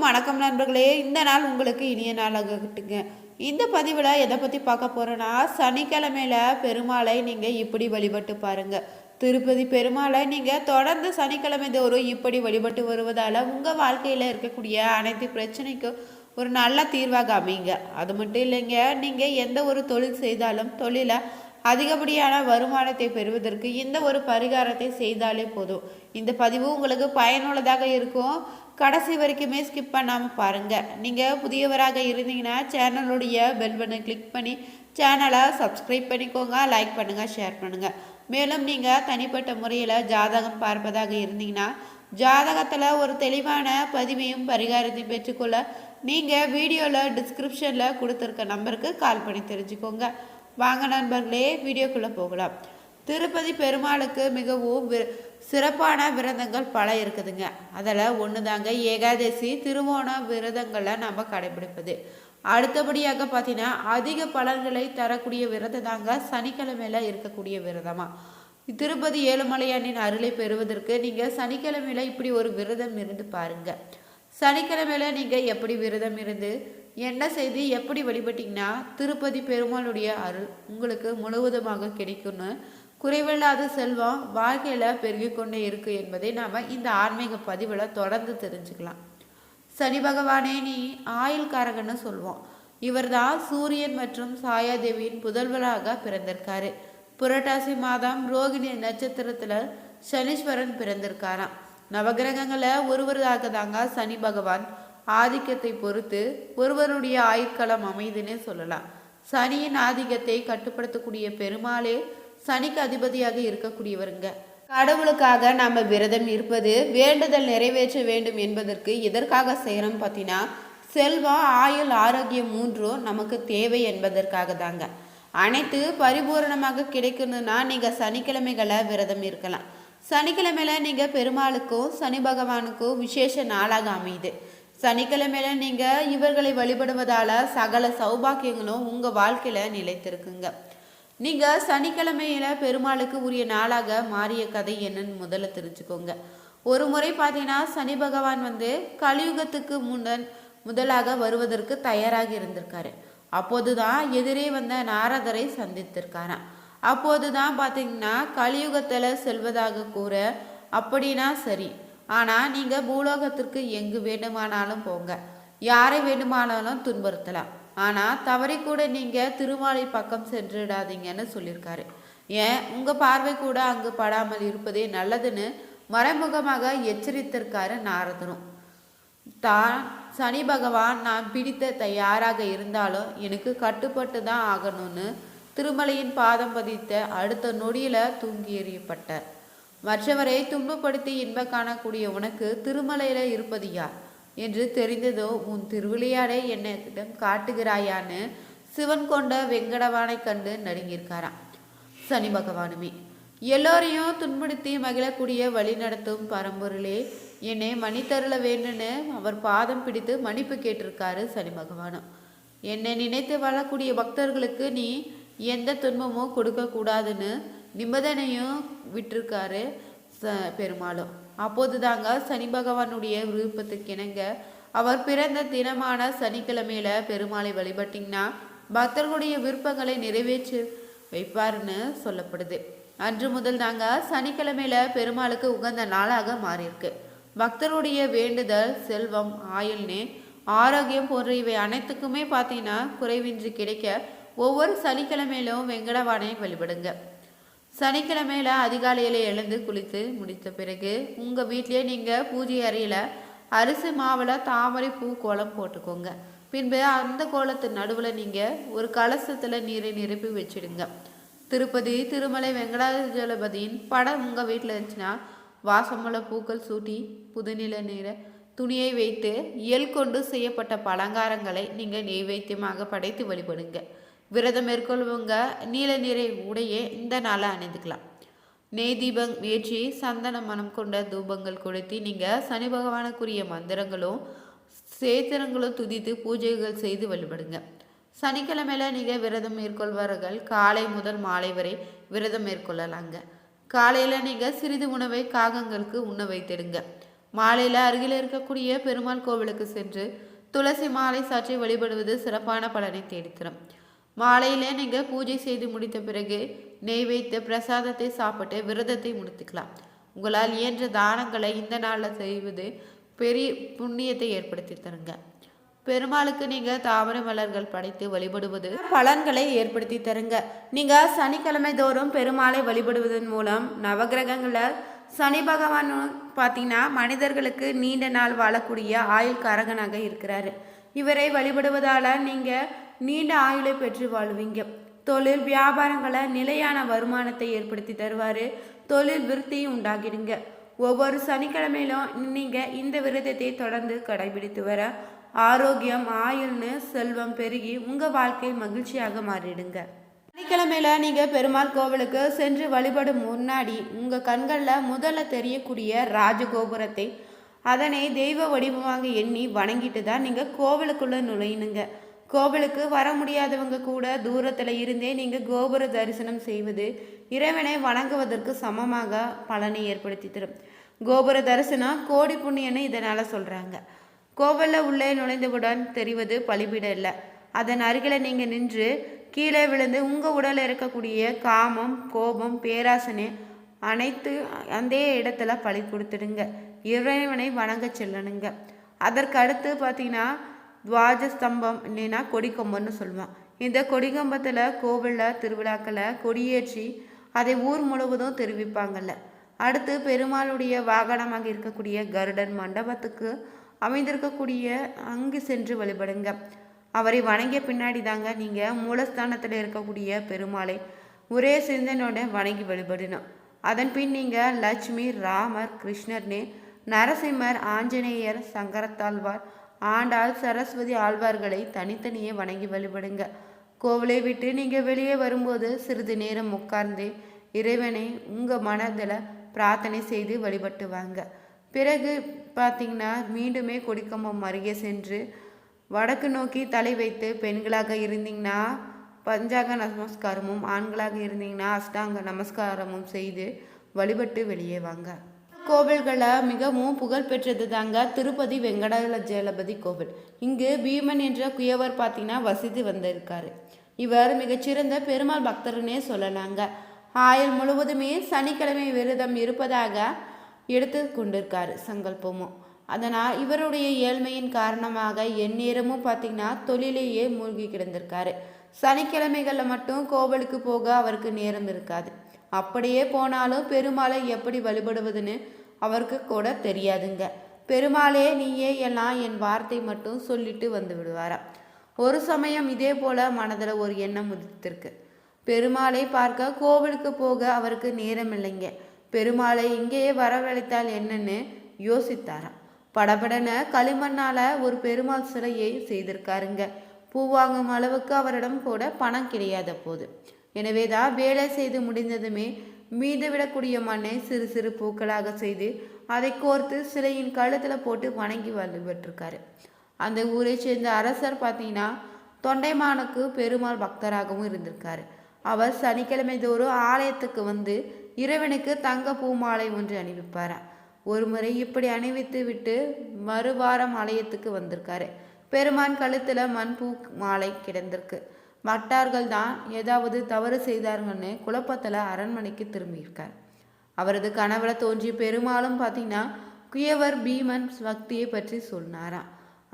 வணக்கம் நண்பர்களே. இந்த நாள் உங்களுக்கு இனிய நாளாகட்டுங்க. இந்த பதிவில் எதை பற்றி பார்க்க போகிறோன்னா, சனிக்கிழமையில பெருமாளை நீங்கள் இப்படி வழிபட்டு பாருங்க. திருப்பதி பெருமாளை நீங்கள் தொடர்ந்து சனிக்கிழமை தோறும் இப்படி வழிபட்டு வருவதால் உங்கள் வாழ்க்கையில் இருக்கக்கூடிய அனைத்து பிரச்சனைக்கும் ஒரு நல்ல தீர்வாக அமைங்க. அது மட்டும் இல்லைங்க, நீங்கள் எந்த ஒரு தொழில் செய்தாலும் தொழிலை அதிகப்படியான வருமானத்தை பெறுவதற்கு இந்த ஒரு பரிகாரத்தை செய்தாலே போதும். இந்த பதிவு உங்களுக்கு பயனுள்ளதாக இருக்கும். கடைசி வரைக்குமே ஸ்கிப் பண்ணாமல் பாருங்கள். நீங்கள் புதியவராக இருந்தீங்கன்னா சேனலுடைய பெல் பட்டனை கிளிக் பண்ணி சேனலை சப்ஸ்கிரைப் பண்ணிக்கோங்க. லைக் பண்ணுங்கள், ஷேர் பண்ணுங்கள். மேலும் நீங்கள் தனிப்பட்ட முறையில் ஜாதகம் பார்ப்பதாக இருந்தீங்கன்னா ஜாதகத்தில் ஒரு தெளிவான பதிவையும் பரிகாரத்தையும் பெற்றுக்கொள்ள நீங்கள் வீடியோவில் டிஸ்கிரிப்ஷனில் கொடுத்துருக்க நம்பருக்கு கால் பண்ணி தெரிஞ்சுக்கோங்க. வாங்க நண்பர்களே, வீடியோக்குள்ளே போகலாம். திருப்பதி பெருமாளுக்கு மிகவும் சிறப்பான விரதங்கள் பல இருக்குதுங்க. அதில் ஒன்று தாங்க ஏகாதசி திருவோண விரதங்களை நம்ம கடைபிடிப்பது. அடுத்தபடியாக பார்த்தீங்கன்னா அதிக பலன்களை தரக்கூடிய விரதம் தாங்க சனிக்கிழமையில் இருக்கக்கூடிய விரதமாக. திருப்பதி ஏழுமலையானின் அருளை பெறுவதற்கு நீங்கள் சனிக்கிழமையில் இப்படி ஒரு விரதம் இருந்து பாருங்கள். சனிக்கிழமையில் நீங்கள் எப்படி விரதம் இருந்து என்ன செய்து எப்படி வழிபட்டிங்கன்னா திருப்பதி பெருமாளுடைய அருள் உங்களுக்கு முழுவதுமாக கிடைக்கும்னு, குறைவில்லாத செல்வம் வாழ்க்கையில் பெருகிக்கொண்டே இருக்குது என்பதை நாம் இந்த ஆன்மீக பதிவில் தொடர்ந்து தெரிஞ்சுக்கலாம். சனி பகவானே நீ ஆயுள்காரகன்னு சொல்லுவோம். இவர் தான் சூரியன் மற்றும் சாயாதேவியின் புதல்வராக பிறந்திருக்காரு. புரட்டாசி மாதம் ரோகிணி நட்சத்திரத்தில் சனீஸ்வரன் பிறந்திருக்காராம். நவகிரகங்களை ஒருவராக தாங்க சனி பகவான் ஆதிக்கத்தை பொறுத்து ஒருவருடைய ஆயுட்காலம் அமைதுன்னே சொல்லலாம். சனியின் ஆதிக்கத்தை கட்டுப்படுத்தக்கூடிய பெருமாளே சனிக்கு அதிபதியாக இருக்கக்கூடியவருங்க. கடவுளுக்காக நம்ம விரதம் இருப்பது வேண்டுதல் நிறைவேற்ற வேண்டும் என்பதற்கு எதற்காக செய்கிறோம் பார்த்தீங்கன்னா, செல்வம் ஆயுள் ஆரோக்கியம் மூன்றும் நமக்கு தேவை என்பதற்காக தாங்க. அனைத்து பரிபூரணமாக கிடைக்கணும்னா நீங்கள் சனிக்கிழமைகளை விரதம் இருக்கலாம். சனிக்கிழமையில நீங்கள் பெருமாளுக்கும் சனி பகவானுக்கும் விசேஷ நாளாக அமையுது. சனிக்கிழமையில நீங்கள் இவர்களை வழிபடுவதால் சகல சௌபாக்கியங்களும் உங்கள் வாழ்க்கையில் நிலைத்திருக்குங்க. நீங்கள் சனிக்கிழமையில் பெருமாளுக்கு உரிய நாளாக மாறிய கதை என்னன்னு முதல்ல தெரிஞ்சுக்கோங்க. ஒரு முறை பார்த்தீங்கன்னா சனி பகவான் கலியுகத்துக்கு முதலாக வருவதற்கு தயாராக இருந்திருக்காரு. அப்போது தான் எதிரே வந்த நாரதரை சந்தித்திருக்காராம். அப்போது தான் பார்த்தீங்கன்னா கலியுகத்தில் செல்வதாக கூற, அப்படின்னா சரி, ஆனால் நீங்கள் பூலோகத்திற்கு எங்கு வேண்டுமானாலும் போங்க, யாரை வேண்டுமானாலும் துன்புறுத்தலாம், ஆனால் தவறி கூட நீங்கள் திருமாலை பக்கம் சென்றுடாதீங்கன்னு சொல்லியிருக்காரு. ஏன் உங்கள் பார்வை கூட அங்கு படாமல் இருப்பதே நல்லதுன்னு மறைமுகமாக எச்சரித்திருக்காரு நாரதனும். தான் சனி பகவான் நான் பிடித்த தயாராக இருந்தாலும் எனக்கு கட்டுப்பட்டு தான் ஆகணும்னு திருமலையின் பாதம் பதித்த அடுத்த நொடியில் தூங்கி எறியப்பட்டார். மற்றவரை துன்பப்படுத்தி இன்ப காணக்கூடிய உனக்கு திருமலையில் இருப்பது யார் என்று தெரிந்ததோ உன் திருவிளையாடை என்னிடம் காட்டுகிறாயான்னு சிவன் கொண்ட வெங்கடவானை கண்டு நடுங்கியிருக்காராம். சனி பகவானுமே எல்லோரையும் துன்படுத்தி மகிழக்கூடிய வழி நடத்தும் பரம்பொருளே, என்னை மன்னித்தருள வேண்டுன்னு அவர் பாதம் பிடித்து மன்னிப்பு கேட்டிருக்காரு சனி பகவானும். என்னை நினைத்து வாழக்கூடிய பக்தர்களுக்கு நீ எந்த துன்பமும் கொடுக்கக்கூடாதுன்னு நிபந்தனையும் விட்டிருக்காரு பெருமாளும். அப்போது தாங்க சனி பகவானுடைய விருப்பத்துக்கு இணங்க அவர் பிறந்த தினமான சனிக்கிழமையில பெருமாளை வழிபட்டிங்கன்னா பக்தர்களுடைய விருப்பங்களை நிறைவேற்றி வைப்பார்னு சொல்லப்படுது. அன்று முதல் தாங்க சனிக்கிழமையில பெருமாளுக்கு உகந்த நாளாக மாறியிருக்கு. பக்தருடைய வேண்டுதல் செல்வம் ஆயுள்னே ஆரோக்கியம் போன்ற இவை அனைத்துக்குமே பார்த்தீங்கன்னா குறைவின்றி கிடைக்க ஒவ்வொரு சனிக்கிழமையிலும் வெங்கடவானை வழிபடுங்க. சனிக்கிழமையில அதிகாலையில் எழுந்து குளித்து முடித்த பிறகு உங்கள் வீட்லேயே நீங்கள் பூஜை அறையில் அரிசி மாவில் தாமரை பூ கோலம் போட்டுக்கோங்க. பின்பு அந்த கோலத்து நடுவில் நீங்கள் ஒரு கலசத்தில் நீரை நிரப்பி வச்சிடுங்க. திருப்பதி திருமலை வெங்கடாஜலபதியின் படம் உங்கள் வீட்டில் இருந்துச்சுன்னா வாசமுள்ள பூக்கள் சூட்டி புதுநில நீர துணியை வைத்து இயல் கொண்டு செய்யப்பட்ட பலங்காரங்களை நீங்கள் நெய்வேத்தியமாக படைத்து வழிபடுங்க. விரதம் மேற்கொள்வங்க நீல நீரை உடைய இந்த நாளை அணிந்துக்கலாம். நெய் தீபம் ஏற்றி சந்தன மனம் கொண்ட தூபங்கள் கொளுத்தி நீங்கள் சனி பகவானுக்குரிய மந்திரங்களும் சேத்திரங்களும் துதித்து பூஜைகள் செய்து வழிபடுங்க. சனிக்கிழமையில நீங்கள் விரதம் மேற்கொள்வார்கள் காலை முதல் மாலை வரை விரதம் மேற்கொள்ளலாங்க. காலையில் நீங்கள் சிறிது உணவை காகங்களுக்கு உண்ண வைத்திடுங்க. மாலையில் அருகில் இருக்கக்கூடிய பெருமாள் கோவிலுக்கு சென்று துளசி மாலை சாற்றி வழிபடுவது சிறப்பான பலனை தேடித்தரும். மாலையிலே நீங்கள் பூஜை செய்து முடித்த பிறகு நெய் வைத்து பிரசாதத்தை சாப்பிட்டு விரதத்தை முடித்துக்கலாம். உங்களால் இயன்ற தானங்களை இந்த நாளில் செய்வது பெரிய புண்ணியத்தை ஏற்படுத்தி தருங்க. பெருமாளுக்கு நீங்கள் தாமரை மலர்கள் படைத்து வழிபடுவது பலன்களை ஏற்படுத்தி தருங்க. நீங்கள் சனிக்கிழமை தோறும் பெருமாளை வழிபடுவதன் மூலம் நவகிரகங்களில் சனி பகவான் பார்த்தீங்கன்னா மனிதர்களுக்கு நீண்ட நாள் வாழக்கூடிய ஆயுள் காரகனாக இருக்கிறாரு. இவரை வழிபடுவதால் நீங்கள் நீண்ட ஆயுளை பெற்று வாழ்வீங்க. தொழில் வியாபாரங்களை நிலையான வருமானத்தை ஏற்படுத்தி தருவார். தொழில் விருத்தியும் உண்டாகிடுங்க. ஒவ்வொரு சனிக்கிழமையிலும் நீங்கள் இந்த விரதத்தை தொடர்ந்து கடைபிடித்து வர ஆரோக்கியம் ஆயுள்னு செல்வம் பெருகி உங்கள் வாழ்க்கை மகிழ்ச்சியாக மாறிடுங்க. சனிக்கிழமையில நீங்கள் பெருமாள் கோவிலுக்கு சென்று வழிபடும் முன்னாடி உங்கள் கண்களில் முதல்ல தெரியக்கூடிய ராஜகோபுரத்தை அதனை தெய்வ வடிவமாக எண்ணி வணங்கிட்டு தான் நீங்கள் கோவிலுக்குள்ளே நுழையணுங்க. கோவிலுக்கு வர முடியாதவங்க கூட தூரத்தில் இருந்தே நீங்கள் கோபுர தரிசனம் செய்வது இறைவனை வணங்குவதற்கு சமமாக பலனை ஏற்படுத்தி தரும். கோபுர தரிசனம் கோடி புண்ணியன்னு இதனால் சொல்கிறாங்க. கோவிலில் உள்ளே நுழைந்தவுடன் தெரிவது பலிபீடம் இல்லை. அதன் அருகில் நீங்கள் நின்று கீழே விழுந்து உங்கள் உடலில் இருக்கக்கூடிய காமம் கோபம் பேராசனை அனைத்து அந்த இடத்துல பலி கொடுத்துடுங்க. இறைவனை வணங்க செல்லணுங்க. அதற்கு அடுத்து பார்த்தீங்கன்னா துவாஜஸ்தம்பம் இல்லைன்னா கொடிக்கம்பம்னு சொல்லுவான். இந்த கொடிக்கம்பத்தில் கோவிலில் திருவிழாக்களை கொடியேற்றி அதை ஊர் முழுவதும் தெரிவிப்பாங்கல்ல. அடுத்து பெருமாளுடைய வாகனமாக இருக்கக்கூடிய கருடன் மண்டபத்துக்கு அமைந்திருக்கக்கூடிய அங்கு சென்று வழிபடுங்க. அவரை வணங்கிய பின்னாடி தாங்க நீங்கள் மூலஸ்தானத்தில் இருக்கக்கூடிய பெருமாளை ஒரே சிந்தனோட வணங்கி வழிபடணும். அதன் பின் நீங்கள் லட்சுமி ராமர் கிருஷ்ணர்னு நரசிம்மர் ஆஞ்சநேயர் சங்கரத்தாழ்வார் ஆண்டாள் சரஸ்வதி ஆழ்வார்களை தனித்தனியே வணங்கி வழிபடுங்க. கோவிலை விட்டு நீங்கள் வெளியே வரும்போது சிறிது நேரம் உட்கார்ந்து இறைவனை உங்கள் மனதில் பிரார்த்தனை செய்து வழிபட்டு வாங்க. பிறகு பார்த்தீங்கன்னா மீண்டுமே கொடிக்கம்பம் அருகே சென்று வடக்கு நோக்கி தலை வைத்து பெண்களாக இருந்தீங்கன்னா பஞ்சாங்க நமஸ்காரமும் ஆண்களாக இருந்தீங்கன்னா அஷ்டாங்க நமஸ்காரமும் செய்து வழிபட்டு வெளியே வாங்க. கோவில்களில் மிகவும் புகழ்பெற்றது தாங்க திருப்பதி வெங்கடாஜலபதி கோவில். இங்கு பீமன் என்ற குயவர் பார்த்தீங்கன்னா வசித்து வந்திருக்காரு. இவர் மிகச்சிறந்த பெருமாள் பக்தர்னே சொல்லலாங்க. ஆயுள் முழுவதுமே சனிக்கிழமை விரதம் இருப்பதாக எடுத்து கொண்டிருக்காரு சங்கல்பமும். அதனால் இவருடைய ஏழ்மையின் காரணமாக எந்நேரமும் பார்த்தீங்கன்னா தொழிலேயே மூழ்கி கிடந்திருக்காரு. சனிக்கிழமைகளில் மட்டும் கோவிலுக்கு போக அவருக்கு நேரம் இருக்காது. அப்படியே போனாலும் பெருமாளை எப்படி வழிபடுவதுன்னு அவருக்கு கூட தெரியாதுங்க. பெருமாளே நீயே எல்லாம் என் வார்த்தை மட்டும் சொல்லிட்டு வந்து விடுவாராம். ஒரு சமயம் இதே போல மனதில் ஒரு எண்ணம் உதித்திருக்கு. பெருமாளை பார்க்க கோவிலுக்கு போக அவருக்கு நேரம் இல்லைங்க. பெருமாளை இங்கேயே வரவழைத்தால் என்னன்னு யோசித்தாராம். படபடன களிமண்ணால் ஒரு பெருமாள் சிலையை செய்திருக்காருங்க. பூ வாங்கும் அளவுக்கு அவரிடம் கூட பணம் கிடையாத போது. எனவே தான் வேலை செய்து முடிந்ததுமே மீது விடக்கூடிய மண்ணை சிறு சிறு பூக்களாக செய்து அதை கோர்த்து சிலையின் கழுத்தில் போட்டு வணங்கி வழிபட்டிருக்காரு. அந்த ஊரை சேர்ந்த அரசர் பார்த்தீங்கன்னா தொண்டைமானுக்கு பெருமாள் பக்தராகவும் இருந்திருக்காரு. அவர் சனிக்கிழமை தோறும் ஆலயத்துக்கு வந்து இறைவனுக்கு தங்க பூமாலை ஒன்று அணிவிப்பாரா. ஒரு முறை இப்படி அணிவித்து விட்டு மறுவாரம் ஆலயத்துக்கு வந்திருக்காரு. பெருமான் கழுத்தில் மண்பூ மாலை கிடந்திருக்கு. பக்தர்கள் தான் ஏதாவது தவறு செய்தார்கள்னு குழப்பத்தில் அரண்மனைக்கு திரும்பியிருக்கார். அவரது கனவுல தோன்றிய பெருமாளும் பார்த்தீங்கன்னா குயவர் பீமன் பக்தியை பற்றி சொன்னாராம்.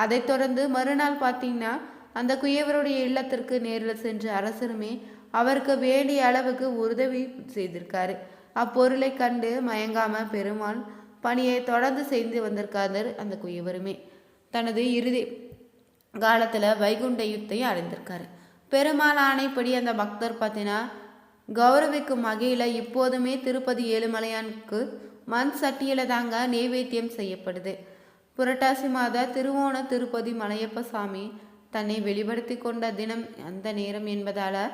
அதை தொடர்ந்து மறுநாள் பார்த்தீங்கன்னா அந்த குயவருடைய இல்லத்திற்கு நேரில் சென்ற அரசருமே அவருக்கு வேண்டிய அளவுக்கு உதவி செய்திருக்காரு. அப்பொருளை கண்டு மயங்காம பெருமாள் பணியை தொடர்ந்து செய்து வந்திருக்காரு. அந்த குயவருமே தனது இறுதி காலத்தில் வைகுண்ட யுத்தை அடைந்திருக்காரு. பெருமாள் ஆணைப்படி அந்த பக்தர் பார்த்தீங்கன்னா கௌரவிக்கும் வகையில் இப்போதுமே திருப்பதி ஏழுமலையானுக்கு மண் சட்டியில் தாங்க நெய்வேத்தியம் செய்யப்படுது. புரட்டாசி மாத திருவோண திருப்பதி மலையப்ப சாமி தன்னை வெளிப்படுத்தி கொண்ட தினம் அந்த நேரம் என்பதால்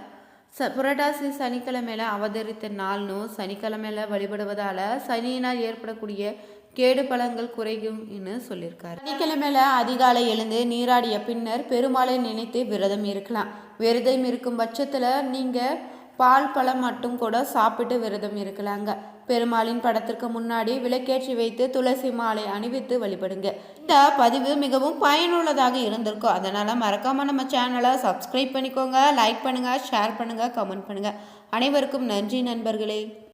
புரட்டாசி சனிக்கிழமையில அவதரித்த நாள்னு சனிக்கிழமையில வழிபடுவதால் சனியினால் ஏற்படக்கூடிய கேடு பலன்கள் குறையும்னு சொல்லியிருக்காரு. சனிக்கிழமையில அதிகாலை எழுந்து நீராடிய பின்னர் பெருமாளை நினைத்து விரதம் இருக்கலாம். விரதம் இருக்கும் பட்சத்தில் நீங்கள் பால் பழம் மட்டும் கூட சாப்பிட்டு விரதம் இருக்கலாங்க. பெருமாளின் படத்திற்கு முன்னாடி விளக்கேற்றி வைத்து துளசி மாலை அணிவித்து வழிபடுங்க. இந்த பதிவு மிகவும் பயனுள்ளதாக இருந்திருக்கும். அதனால மறக்காம நம்ம சேனலை சப்ஸ்கிரைப் பண்ணிக்கோங்க, லைக் பண்ணுங்க, ஷேர் பண்ணுங்க, கமெண்ட் பண்ணுங்க. அனைவருக்கும் நன்றி நண்பர்களே.